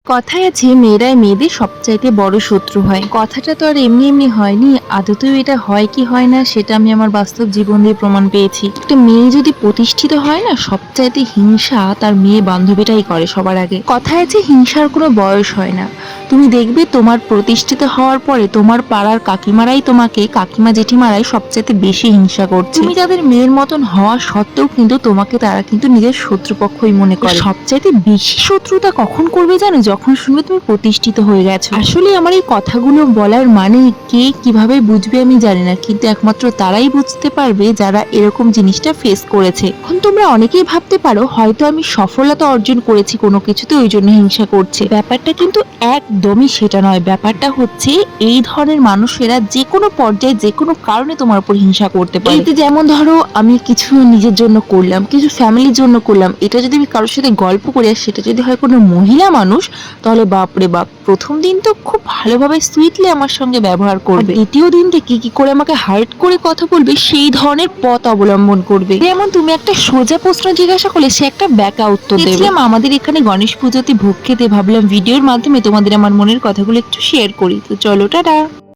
কথায় আছে মেয়েরাই মেয়েদের সবচাইতে বড় শত্রু হয়। কথাটা তো আর এমনি এমনি হয়নি। আদতেও এটা হয় কি হয় না সেটা আমি আমার বাস্তব জীবন দিয়ে প্রমাণ পেয়েছি। একটা মেয়ে যদি প্রতিষ্ঠিত হয় না, সবচাইতে হিংসা তার মেয়ে বান্ধবীটাই করে সবার আগে। কথায় আছে হিংসার কোনো বয়স হয় না। তুমি দেখবে তোমার প্রতিষ্ঠিত হওয়ার পরে তোমার পাড়ার কাকিমারাই তোমাকে, কাকিমা জেঠিমারাই সবচাইতে বেশি হিংসা করছে। তুমি যাদের মেয়ের মতন হওয়া সত্ত্বেও কিন্তু তোমাকে তারা কিন্তু নিজের শত্রুপক্ষই মনে করে। সবচাইতে বেশি শত্রুতা কখন করবে জানো? যখন শুনবে তুমি প্রতিষ্ঠিত হয়ে গেছো। আসলে আমার এই কথাগুলো বলার মানে কে কিভাবে বুঝবে আমি জানি না, কিন্তু একমাত্র তারাই বুঝতে পারবে যারা এরকম জিনিসটা ফেস করেছে। এখন তোমরা অনেকেই ভাবতে পারো হয়তো আমি সফলতা অর্জন করেছি কোনো কিছুতে, ওই জন্য হিংসা করছে। ব্যাপারটা কিন্তু একদমই সেটা নয়। ব্যাপারটা হচ্ছে এই ধরনের মানুষেরা যে কোনো পর্যায়ে যে কোনো কারণে তোমার উপর হিংসা করতে পারে। এতে যেমন ধরো আমি কিছু নিজের জন্য করলাম, কিছু ফ্যামিলির জন্য করলাম, এটা যদি আমি কারোর সাথে গল্প করি আর সেটা যদি হয় কোনো মহিলা মানুষ, তাহলে বাপরে বাপ, প্রথম দিন তো খুব ভালোভাবে সুইটলি আমার সঙ্গে ব্যবহার করবে, দ্বিতীয় দিন থেকে কি করে আমাকে হার্ট করে কথা বলবে সেই ধরনের পথ অবলম্বন করবে। যেমন তুমি একটা সোজা প্রশ্ন জিজ্ঞাসা করলে সে একটা ব্যাকা উত্তর দেবে। আমাদের এখানে গণেশ পুজোতে ভোগ খেতে, ভাবলাম ভিডিওর মাধ্যমে তোমাদের আমার মনের কথাগুলো একটু শেয়ার করি। তো চলো, টাটা।